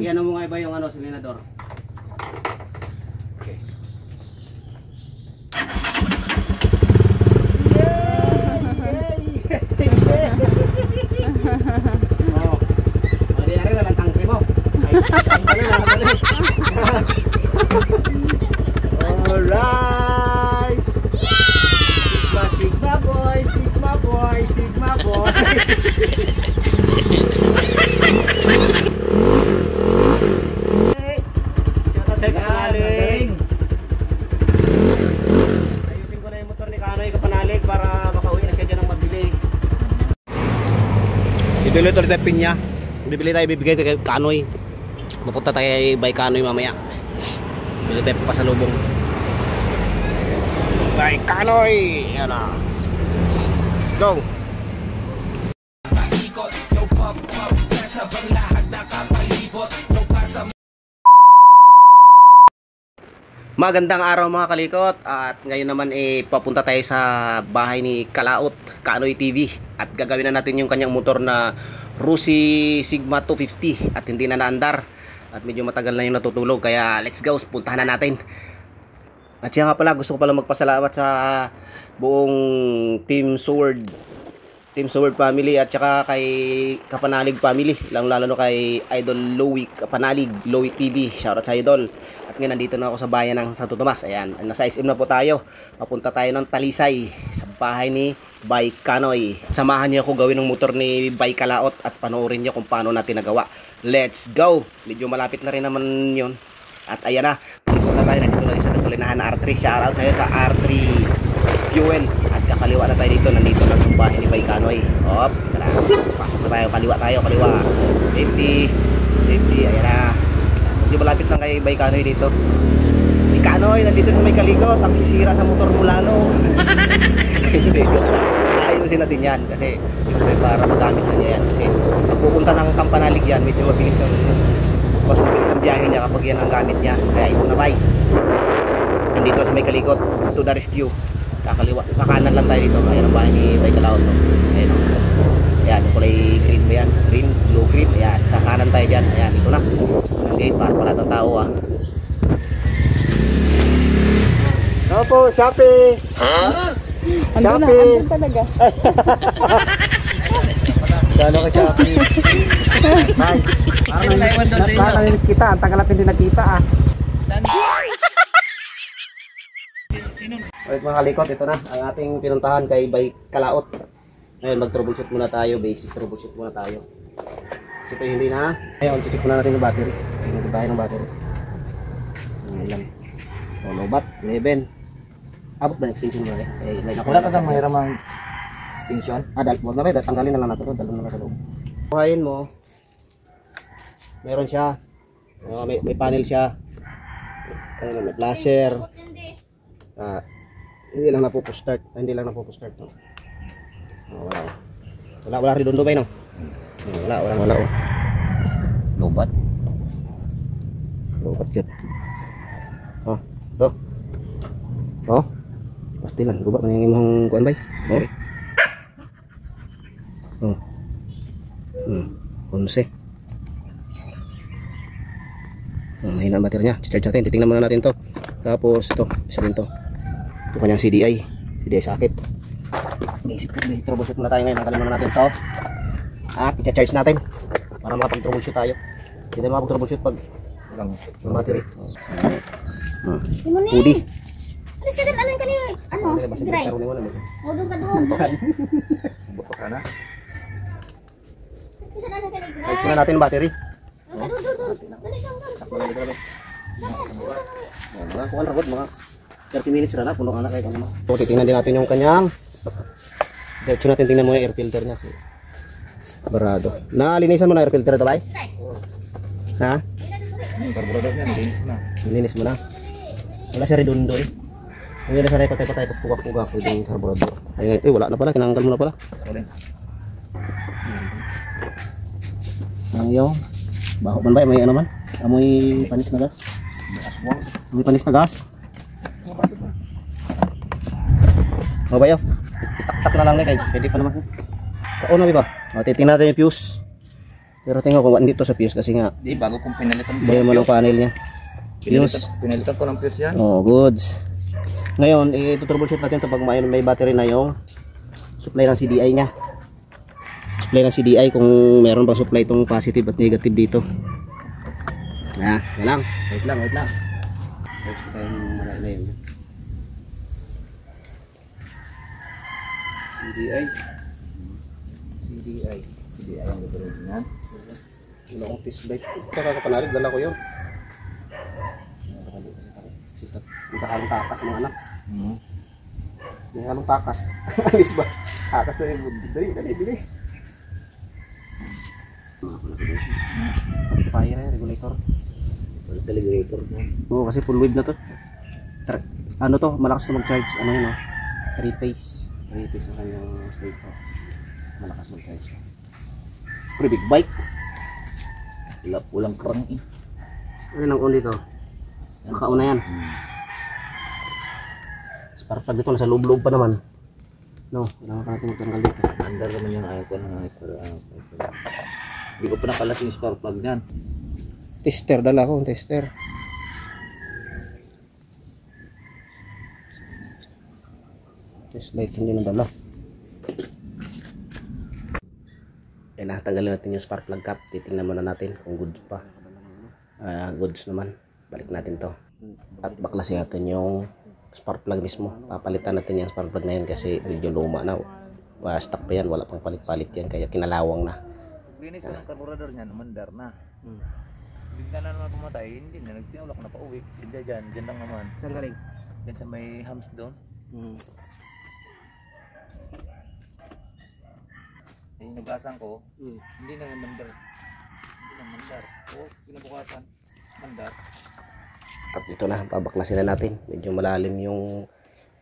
Iyan mo nga iba yung ano, silinador. Okay. Oh. Mali na rin walang tangke mo. Alright. Sigma boy, Sigma boy, Sigma boy. Ayusin ko na yung motor ni Kanoy Kapanalig para makauwi na siya dyan ng mabilis. Dito ulit tayo pinya. Bibili tayo, bibigay tayo kay Kanoy. Mapunta tayo by Kanoy mamaya. Bibili tayo pasalubong by Kanoy. Yan na. Go! Magandang araw mga kalikot, at ngayon naman papunta tayo sa bahay ni Kalaot, Kanoy TV, at gagawin na natin yung kanyang motor na Rusi Sigma 250 at hindi na naandar at medyo matagal na yung natutulog, kaya let's go, puntahan na natin. At siya nga pala, gusto ko pala magpasalamat sa buong Team Sword family at saka kay Kapanalig family, lalo no kay Idol Louie Kapanalig, Louie TV, shoutout sa Idol. At ngayon nandito na ako sa bayan ng Santo Tomas. Ayan, nasa SM na po tayo. Papunta tayo ng Talisay sa bahay ni Bay Kanoy. Samahan niyo ako gawin ng motor ni Bay Kalaot at panoorin niyo kung paano natin nagawa. Let's go. Medyo malapit na rin naman 'yon. At ayan na, punta na tayo nandito na sa gasolinahan R3. Shoutout sa iyo sa R3 Fuel. At kakaliwa na tayo dito, nandito na yung bahay ni Bay Kanoy. Hop, tara. Pasok na tayo, kaliwa. Safety, ayan na. Medyo malapit lang kay Bay Kanoy dito. Si Kanoy, nandito sa may kalikot, ang sisira sa motor mo lalo. Ayusin natin yan, kasi siyempre para magamit na niya yan. Kasi pag pupunta ng Kampanalig yan, medyo mabilis ang biyahe niya kapag yan ang gamit niya. Kaya ito na Bay. Nandito sa may kalikot, to the rescue. Kakanan lang tayo dito. Ayan ang bahay ni Bay Kalaot, no? Ayan, no? Ayan, yung kulay green ba yan? Green, blue green. Ayan, kakanan tayo dyan. Ayan, ito na. Ang gate, para pala ng tao, ah. Ano po, Shopee? Ha? Andun talaga. Gano'n ka Shopee? Ay, parang nalinis kita. Ang tagal natin din nakita, ah. Alright mga kalikot, ito na ang ating pinuntahan kay Bay Kalaot. Ngayon mag-troubleshoot muna tayo, basic troubleshoot muna tayo. Kasi ito hindi na. Ngayon, check muna natin yung battery. Tingnan tayo ng battery. Ilan? Lobat, 11. Abot ba ng extension mo rin? Wala ka kang mayroon ang extension? Huwag na ba, tanggalin na lang natin ito. Dalhin na lang sa loob. Buhayin mo. Meron siya. May panel siya. Ayun, may flasher. Hindi lang napupo-start. No? Wala redondo ba no? Wala. Lobat yun. Pasti lang. Lubat na yung imong kuan bay. Onse. Mahina ang battery niya. Charge natin. Titingnan muna natin to. Tapos ito, isa rin to. Ito kanyang CDI socket. Basic troubleshoot muna tayo ngayon. Nanggalin muna natin to. At i-charge natin para makapag-troubleshoot tayo. Hindi tayo makapag-troubleshoot pag walang battery. Pudi. Alis ka din, ano yung kanina? Ano? Gray. Huwag ka doon. Butok ka na. Charge muna natin yung battery. Mga 30 minutes na puno ka na kayo. So, titingnan din natin yung kanyang diretso natin, tingnan mo yung air filter niya. Barado. Nalinisan mo na air filter ito ba? Ha? Nilinis mo na. Wala siya redondo eh. Ang yun na sa patay pugak-pugak yung carburetor. Ayun, wala na pala, tinanggal mo na pala. Ang yung baho man ba? May ano man? Amoy panis na gas? Amoy panis na gas? Ano ba yun? Itaktak na lang na kayo. Pwede pa naman. Kauna ba? Titingnan natin yung fuse. Pero tingnan ko kung dito sa fuse kasi nga Di, bago kong pinalitan ko. bayo naman ang panel niya. Pinalitan ko ng fuse yan. Oh, goods. Ngayon, i-troubleshoot natin ito pag may battery na yung supply ng CDI niya. Supply ng CDI kung meron bang supply itong positive at negative dito. Yan lang. Wait lang. Wait tayo muna na yun. CDI ang difference niya. Wala akong test light. Kakapanalig, dala ko yun. May kakalong takas mga anak. May kakalong takas. Alis ba? Takas na yun. Dali, bilis. Fire regulator. Regulator mo. Oo, kasi full wave na to. Ano to? Malakas to mag-charge. Ano yun, oh? 3 phase. 3 phase na kanyang state to. Malakas mag-charge to. Pretty big bike. Walang crank eh. Ano lang ulit to? Nakauna yan. Spark plug dito, nasa loob-loob pa naman. No, kailangan pa natin magtanggal dito. Andar naman yung ayaw ko ng Hindi ko pa nakalas yung spark plug niyan. Tester, dala ko, tester. Test light hindi na dala. Ayan na, tanggalin natin yung spark plug cap. Titingnan muna natin kung goods pa. Goods naman. Balik natin to. At baklasin natin yung spark plug mismo. Papalitan natin yung spark plug na yan kasi medyo luma na. Stock pa yan, wala pang palit-palit yan. Kaya kinalawang na. Linis ko ng carburetor niyan, umandar na. Bigla na naman pumatay, hindi na. Nagtinulak na pa uwi. Hindi dyan lang naman. Saan galing? Dyan sa may hams doon. Eh, nag-asang ko, hindi na mandar. O, pinabukasan, mandar. At ito na, pabaklasin na natin. Medyo malalim yung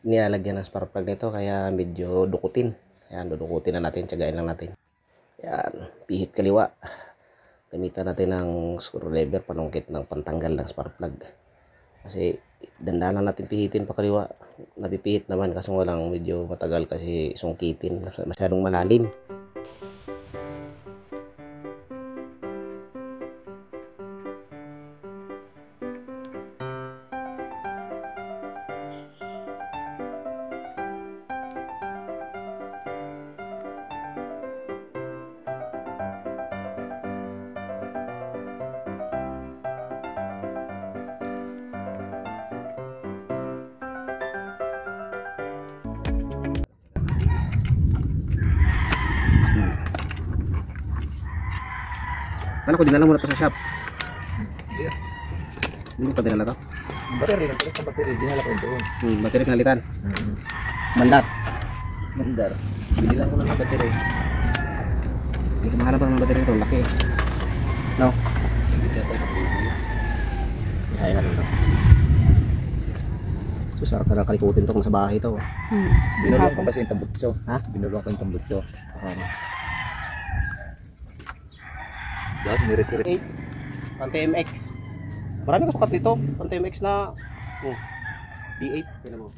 nilalagyan ng spark plug nito, kaya medyo dukutin. Ayan, dudukutin na natin, tiyagain lang natin. Ayan, pihit kaliwa. Gamitan natin ng screwdriver, panungkit ng pantanggal ng spark plug. Kasi dandanan natin pihitin pa kaliwa. Napipihit naman kasi walang medyo matagal kasi sungkitin. Masyadong malalim. Paano ko dinala muna to sa shop? Hindi pa dinala to? Battery, nagpalit sa battery, dinala ko doon. Battery pinalitan. Mandat. Mandar. Binilang ko na ng battery. Hindi ko mahanap ng battery ito, laki. No? Kaya na ito. Susarap ka na kalikutin to kung sa bahay ito. Binulong ko kasi yung tambutso. Ha? Binulong ko yung tambutso. Lahat nire-tire. 8 TMX. Marami ka sukat dito. TMX na D8. Kailan mo?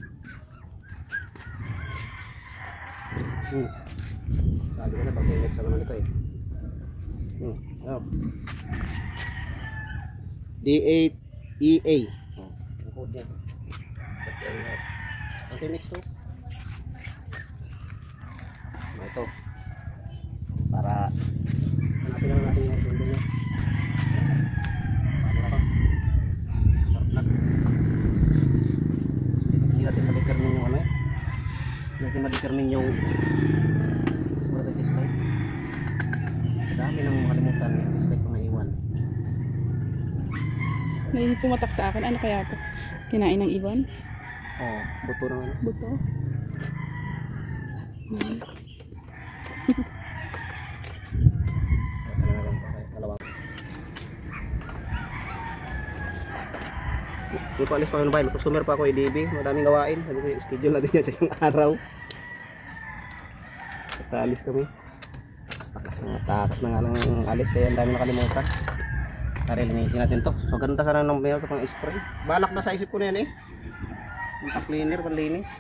Sabi ko na pang TMX na naman ito eh. D8 EA. Ang code niya. Ang TMX to. Ito. Para hanapin lang natin yung sundo niya. Paano na to? Spark plug. Hindi natin ma-determine yung ano eh. Hindi natin ma-determine yung sumunod ang display. Dami nang makalimutan yung display ko naiwan. May pumatak sa akin. Ano kaya to? Kinain ng ibon? Oo, buto naman. Buto? Hindi pa alis pa ng bahay, may customer pa ako IDB, madaming gawain. Sabi ko, schedule natin yan sa isang araw. At alis kami. Takas na nga ng alis, kaya ang dami nakalimutan. Linisin natin to. So ganda sana ng mayo to pang spray. Balak na sa isip ko na yan eh. Yung cleaner, panlinis.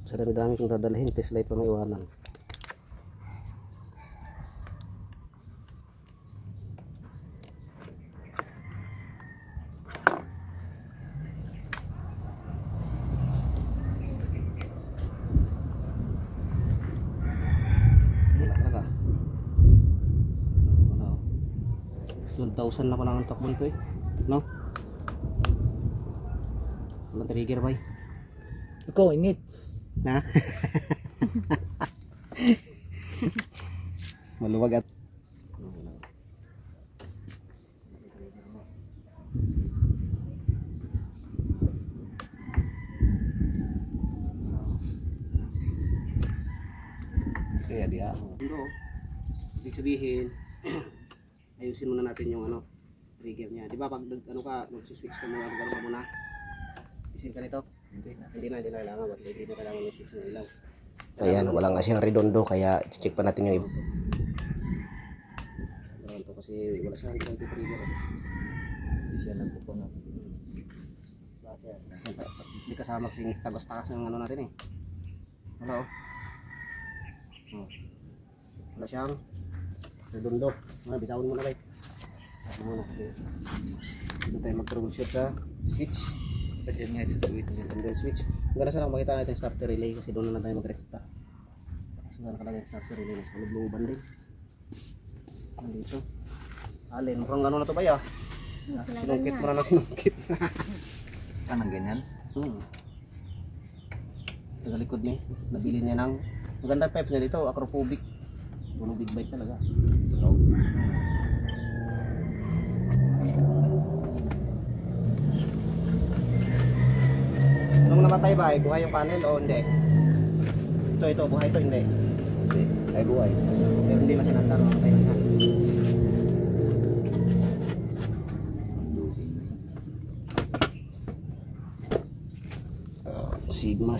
Sa dami kong dadalhin, test light pa may iwanan. 12,000 na pala ang takbo nito eh. No? Walang trigger bay. Ikaw, init. Na? Maluwag at Kaya di ako. Ito, ibig sabihin, ayusin muna natin yung ano, trigger niya. Di ba pag ano ka, mag-switch ka muna, gano'n ka muna. Isin ka nito? Hindi na. Hindi na kailangan. Hindi na kailangan yung switch ng ilaw. Ayan, wala nga siyang redondo, kaya check pa natin yung iba. Ito kasi wala siyang trigger. Hindi siya nagpupunod. Hindi kasama kasi tagas-tagas ng ano natin eh. Wala oh. Oh. Wala siyang redondo. Bitawin mo na guys. Ano na kasi dito tayo mag-troubleshoot sa switch. Diyan nga sa switch. Yung switch. Gana sana makita natin yung starter relay kasi doon na lang tayo mag-rekta. So nakalagay yung starter relay sa loob-looban din. Nandito. Alin, mukhang gano'n na to ba ya? Sinungkit mo na ng sinungkit. Kanang ganyan? Sa likod niya, nabili niya ng magandang pipe niya dito, acrophobic. Bunong big bite talaga. No. Nung namatay ba, buhay yung panel o hindi? Ito, buhay ito, hindi. Hindi. Ay buhay. Pero hindi na sinandar, namatay lang siya.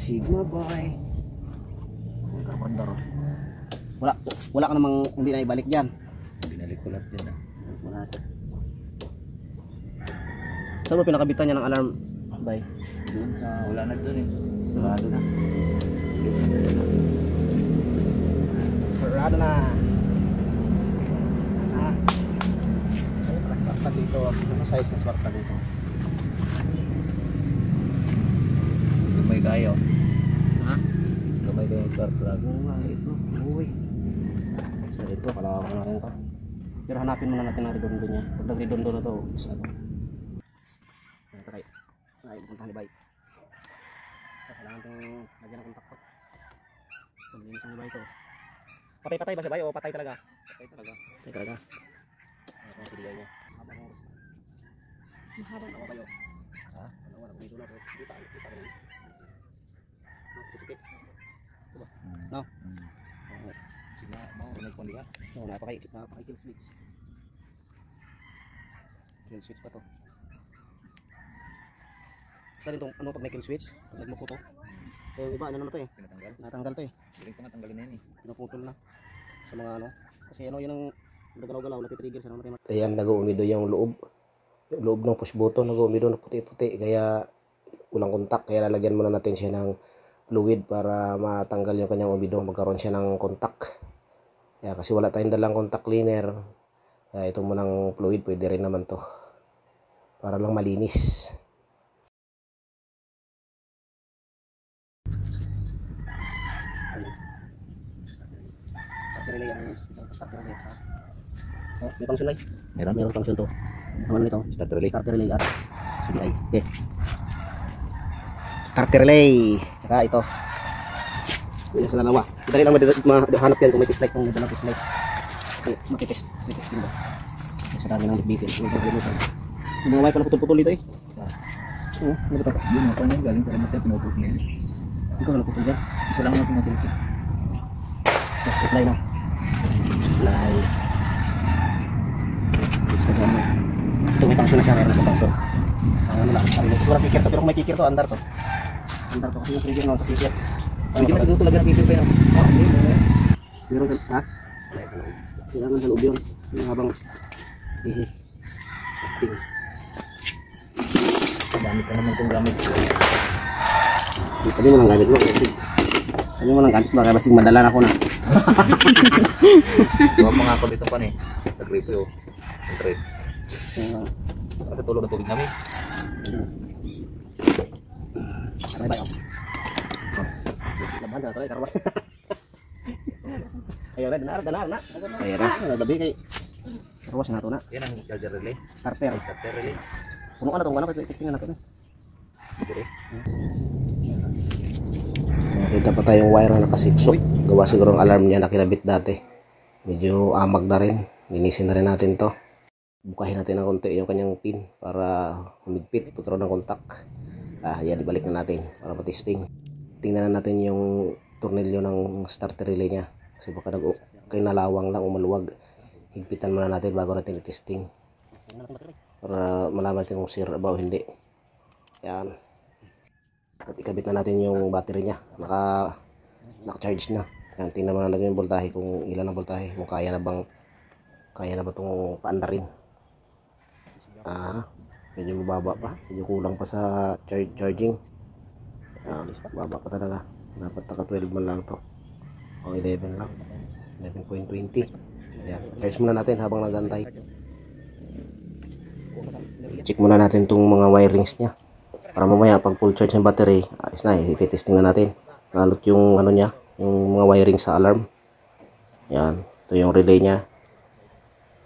Sigma boy. Kapandar. Wala ka namang hindi na ibalik diyan. Binalik ko lahat din ah. Wala. Saan mo pinakabitan niya ng alarm, bay? Doon sa wala na doon eh. Sarado na. Sarado na. Ah. Ay, swakta dito. Ano size ng swakta dito? Gamay kayo. Ha? Gamay kayo yung spark plug. Oo nga, ito. Uy. So ito, kailangan ko na rin ito. Pero hanapin muna natin ang redondo niya. Pag nag-redondo na ito, is ano. Ito kayo. Ay, pupuntahan ni Bay. So, kailangan itong lagyan ng kontak ko. Pag-linisan ni Bay ito. Patay ba si Bay o patay talaga? Patay talaga. Patay talaga. Ito ang pinigay niya. Habang oras. Mahabang Ano kayo? Ha? Wala, dito na. Kita ka rin. Tikit. Mm. No? Mm. Sige, mau may kundi ka. So, napaka-kill switch. Kill switch pa to. Saan itong ano pag may kill switch? Pag nagluko to. So, yung iba, ano naman to eh? Pinatanggal. Natanggal to eh. Galing pa nga tanggalin na yun eh. Pinuputol na. Sa mga ano. Kasi ano yun ang nagalaw-galaw, natitrigger sa naman. Ayan, nag-uumido yung loob. Yung loob ng push button, nag-uumido na puti-puti. Kaya walang kontak. Kaya lalagyan muna natin siya ng fluid para matanggal yung kanyang umido. Magkaroon siya ng kontak. Kaya kasi wala tayong dalang contact cleaner. Kaya ito munang fluid, pwede rin naman to. Para lang malinis. Starter relay yan. Starter relay. Oh, may function ay. Meron? Meron function to. Ang ano nito? Starter relay. Starter relay at sige ay. Starter relay. Tsaka ito. Yan sa dalawa. Dali lang mahanap yan kung may test light, kung may dalang test light. Okay, makitest. May test din ba? Sa dami ng bitin. Yung mga wipe na putol-putol dito eh. Oo, ano ba ito? Yun, ako niyan galing sa lamat tayo pinuput niya. Ikaw na putol dyan. Isa lang na pinuput. Supply na. Supply. Gusto ko na. Ito may function na siya, meron sa function. Ano lang, siguro kicker to, pero kung may kicker to, andar to. Andar to kasi yung trigger na sa kicker. Hindi na siguro talaga nakikita pa yun. Meron ka, ha? Kailangan sa loob yun. Yung habang hihi. Shopping. Gamit ka naman itong gamit. Sabi mo lang gamit mo. Sabi mo lang gamit mo, kaya basing madalan ako na. Gawa mga ako dito pa eh. Sa gripo yun. Ang trade. Kasi tulog na tubig namin. Aray ba yun? Laban na ito eh, karwas. Ayaw na, danar. Ayan na. Gabi kay Ruwas na ito na. Yan ang charger relay. Starter. Starter relay. Puno ka na itong ano, testingan natin. Dire. Nakita pa tayong wire na nakasiksok. Gawa siguro ang alarm niya nakilabit dati. Medyo amag na rin. Linisin na rin natin to. Bukahin natin ng konti yung kanyang pin para humigpit, pagkaroon ng kontak. Yan, ibalik na natin para matesting. Tingnan na natin yung tornilyo ng starter relay niya. Kasi baka nalawang lang o maluwag. Higpitan muna natin bago natin i-testing. Para malaman natin kung sira ba o hindi. Yan. At ikabit na natin yung battery niya. Naka-charge na. Yan, tingnan muna natin yung voltahe, kung ilan ang voltahe, kung kaya na ba itong paandarin. Medyo mababa pa, medyo kulang pa sa charging. Baba pa talaga. Dapat naka 12 man lang to o 11 lang, 11.20. Ayan, charge muna natin habang nag-antay. Check muna natin itong mga wirings nya para mamaya pag full charge ng battery, ayos na, ititesting na natin. Nalot yung ano nya, yung mga wiring sa alarm. Yan, ito yung relay nya,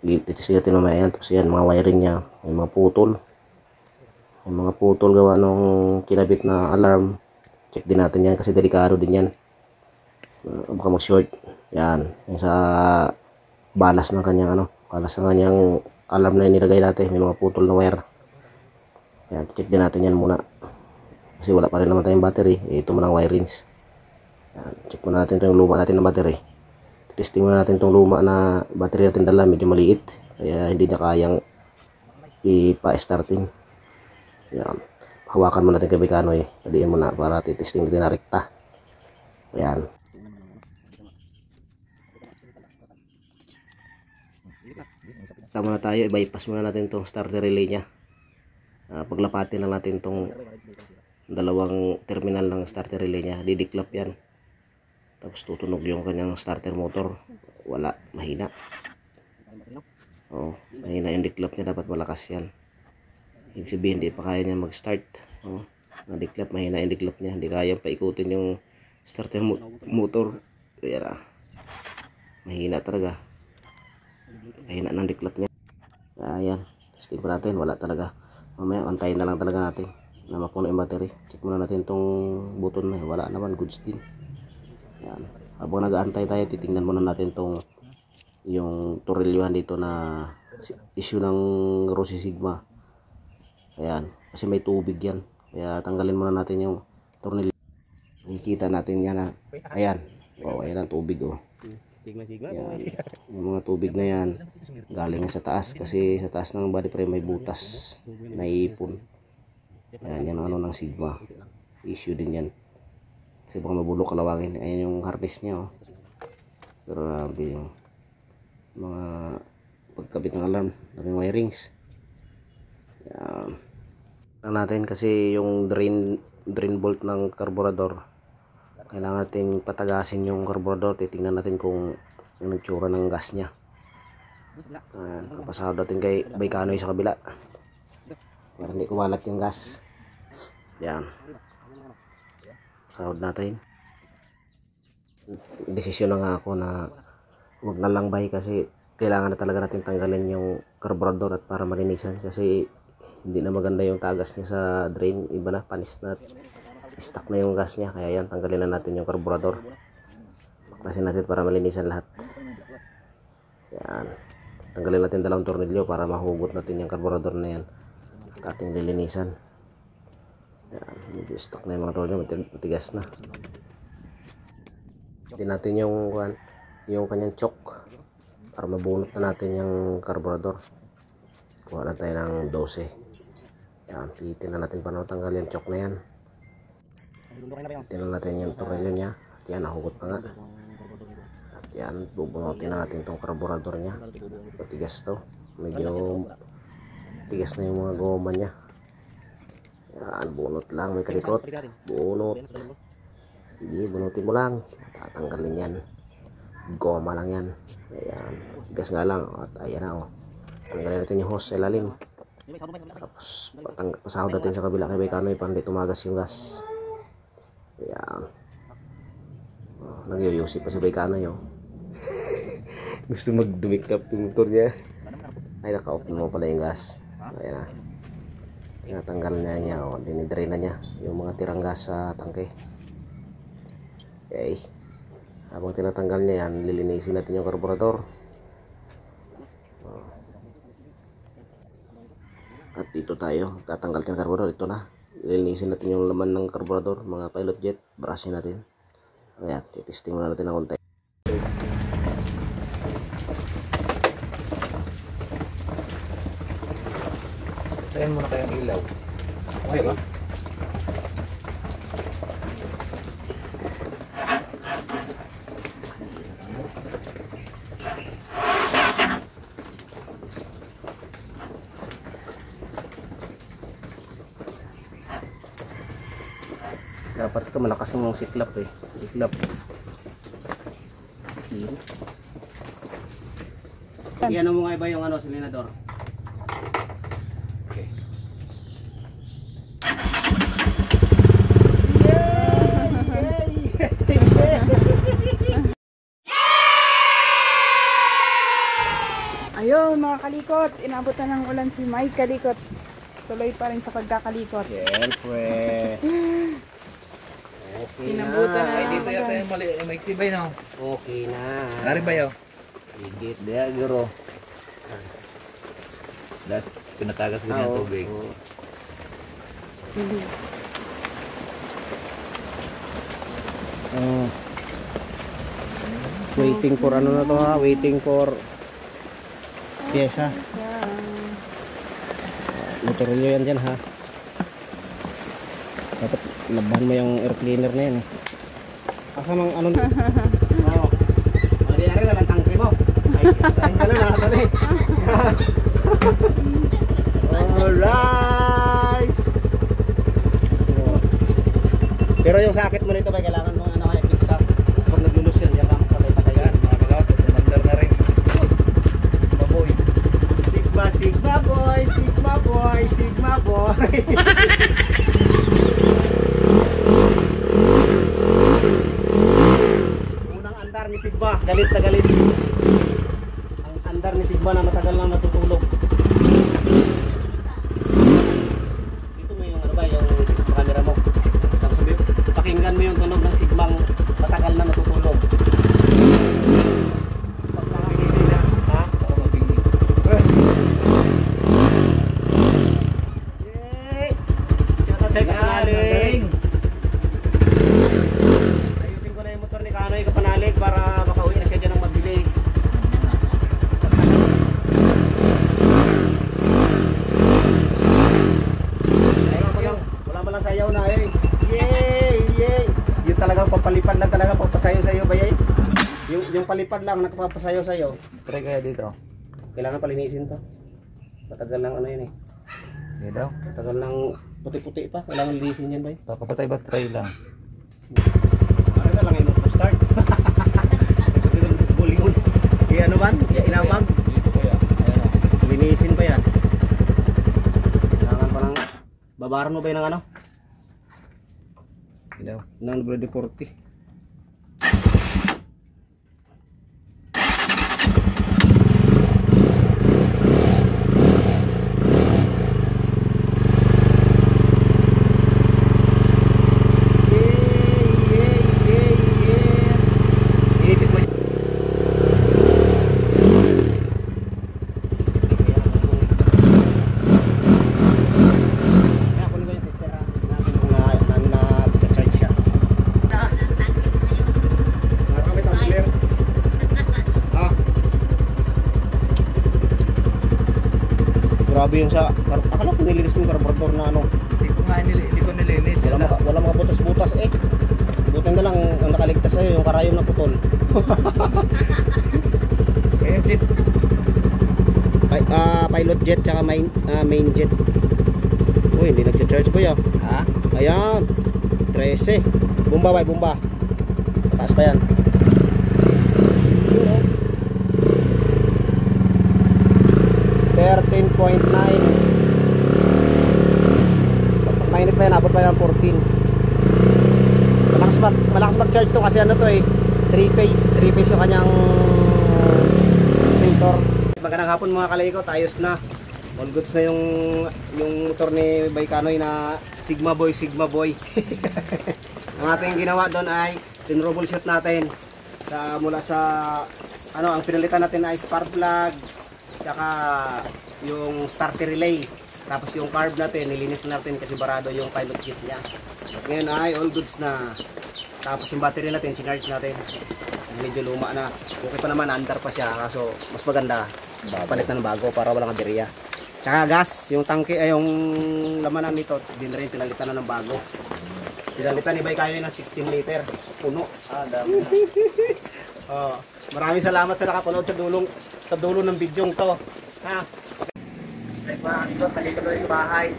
ititesting natin mamaya yan. Tapos yan, mga wiring nya, may mga putol. May mga putol gawa nung kinabit na alarm. Check din natin yan kasi delikado din yan. Baka mag-short. Yan, yung sa balas ng kanyang alarm na nilagay natin, may mga putol na wire. Yan, check din natin yan muna. Kasi wala pa rin naman tayong battery. Ito muna ang wirings. Yan, check muna natin yung luma natin ng battery. Testing muna natin itong luma na battery natin dala, medyo maliit. Kaya hindi niya kayang ipa-starting. Yan. Hawakan mo natin kay Bekanoy. Padiin mo na para titesting natin na rekta. Ayan. Tama na tayo. I-bypass muna natin itong starter relay nya. Paglapatin lang natin itong dalawang terminal ng starter relay nya. Didiklap yan. Tapos tutunog yung kanyang starter motor. Wala. Mahina. Mahina yung diklap nya. Dapat malakas yan. Ibig sabihin, hindi pa kaya niya mag-start. Nadiklap, mahina yung diklap niya. Hindi kaya paikutin yung starter motor. Kaya mahina talaga. Mahina ng diklap niya. Ayan, testing ko natin. Wala talaga. Mamaya, antayin na lang talaga natin na mapuno yung battery. Check muna natin itong button na. Wala naman, goods din. Ayan. Habang nag-aantay tayo, titingnan muna natin itong yung tornilyohan dito na issue ng Rossi Sigma. Ayan, kasi may tubig yan. Kaya tanggalin muna natin yung tornilyo. Nakikita natin yan na. Ayan. Ayan ang tubig Ayan. Yung mga tubig na yan galing sa taas. Kasi sa taas ng body frame may butas. Naiipon. Ayan, yan ang ano ng Sigma. Issue din yan. Kasi baka mabulok kalawangin. Ayan yung harness niya. Grabe yung mga pagkabit ng alarm. Daming wirings. Ayan. Natin kasi yung drain bolt ng carburetor, kailangan natin patagasin yung carburetor. Titingnan natin kung yung nagtsura ng gas nya. Papasahod natin kay Bekanoy sa kabila para hindi kumalat yung gas. Yan, sahod natin. Desisyon na nga ako na huwag na lang bay kasi kailangan na talaga natin tanggalin yung carburetor at para malinisan kasi hindi na maganda yung tagas niya sa drain. Iba na, panis na, stuck na yung gas niya. Kaya yan, tanggalin na natin yung carburetor. Baklasin natin para malinisan lahat. Yan, tanggalin natin dalawang tornilyo para mahugot natin yung carburetor na yan at ating lilinisan. Yan, medyo stuck na yung mga tornilyo, matigas na. Hindi natin yung kanyang choke para mabunot na natin yung carburetor. Kuha na tayo ng 12. Yan, pihitin na natin para matanggal yung choke na yan. Pihitin na natin yung tornilyo nya. At yan, nahugot na nga. At yan, bubunutin na natin itong carburetor nya. Matigas to. Medyo tigas na yung mga goma nya. Yan, bunot lang. May kalikot. Bunot. Sige, bunutin mo lang. Tatanggalin yan. Goma lang yan. Ayan, tigas nga lang. At ayan na tanggalin natin yung hose sa ilalim. Tapos pasahod natin sa kabila kay Bekanoy para hindi tumagas yung gas. Ayan. Nagyoyosi pa si Bekanoy. Gusto magdumiklap yung motor niya. Ay, naka-off mo pala yung gas. Ayan na. Tinatanggal niya, o, dinidrain na niya yung mga tirang gas sa tangke. Okay. Habang tinatanggal niya yan, lilinisin natin yung karburador. At dito tayo, tatanggal yung karburador. Ito na. Lilinisin natin yung laman ng karburador, mga pilot jet. Brushin natin. Ayan, titesting muna natin ng konti. Tayin mo na kayong ilaw. Okay ba? Dapat ito malakas ng siklap eh. Siklap. Iyan mo nga iba yung ano, silinador. Okay. Ayun mga kalikot, inabot na ng ulan si Mike Kalikot. Tuloy pa rin sa pagkakalikot. Siyempre. Okay Inabutan na. Ay, dito yata yung mali. May eksibay na. Okay na. Nari ba yun? Higit. Diya, guro. Das, pinatagas ko ng tubig. Waiting for ano na to ha? Waiting for pyesa. Motorolyo yan dyan ha. Dapat labahan mo yung air cleaner na yan eh. Asa mang ano na? Oo. Mali-ari na lang tangke mo. Ay, ka na natin eh. Alright. Pero yung sakit mo nito ba kailangan mo ano kaya fix up. Tapos pag naglulus yan, yan ka patay-patay yan. Mga kalawat, mandar na rin. Baboy. Sigma, Sigma boy, Sigma boy, Sigma boy. Unang andar ni Sigma, galit na galit. Ang andar ni Sigma na matagal na natutulog. Dito mo yung ano ba, yung camera mo. Tapos sabi, pakinggan mo yung tunog ng Sigmang matagal na natutulog. Pag nakagising na, ha? Ako mabingi. Yay! Shoutout sa Kapanalig! Ayusin ko na yung motor ni Kanoy Kapanalig para makauwi na siya dyan ng mabilis. Wala mo lang sayaw na eh. Yay! Yay! Yung talagang papalipad lang talaga papasayaw sa'yo ba yay? Yung palipad lang nakapapasayaw sa'yo. Try kaya dito. Kailangan palinisin to. Matagal lang ano yun eh. Hindi daw. Matagal lang puti-puti pa. Kailangan linisin yan ba yun? Papatay ba? Try lang. Ano na lang yung start. Bulingon. Kaya ano ba? Kaya inabag. Dito kaya. Ayan o. Linisin pa yan. Kailangan pa ng babaran mo ba yun ng ano? Hindi daw. Ng WD-40. Grabe yung sa akala ko nilinis mo yung carburetor na ano. Hindi ko nilinis. Wala mga butas-butas eh. Buti na lang ang nakaligtas sa'yo yung karayom na putol. Ayan, jet. Pilot jet tsaka main jet. Uy, hindi nagcha-charge ko yan. Ha? Ayan. 13. Bumba bay, bumba. Taas pa yan. 13.9. Pag mainit pa yan, abot pa yan ng 14. Malakas mag-charge to kasi ano to eh, 3 phase yung kanyang stator. Maganda Magandang hapon mga kalikot, ayos na. All goods na yung motor ni Baykanoy na Sigma Boy. Ang ating ginawa doon ay tin-troubleshoot natin mula sa ang pinalitan natin ay spark plug, tsaka yung starter relay. Tapos yung carb natin, nilinis natin kasi barado yung pilot kit niya. Ngayon ay all goods na. Tapos yung battery natin, sinarge natin. Medyo luma na. Okay pa naman, under pa siya. Kaso mas maganda, palit na ng bago para walang aberya. Tsaka gas, yung tangke ay yung lamanan nito, din rin pinalitan na ng bago. Pinalitan ni Baykanoy ng 16 liters, puno. Dami na. Maraming salamat sa nakapanood sa dulo ng bidyong to. Ha? Guys, mga ito, kalito tayo sa bahay.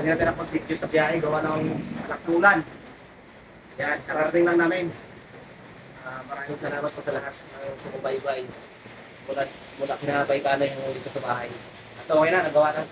Hindi natin napag-video sa biyahe, gawa ng alaksulan. Yan, kararating lang namin. Maraming salamat po sa lahat ng sumubaybay. Mula kina Baykanoy dito sa bahay. At okay na, nagawa na.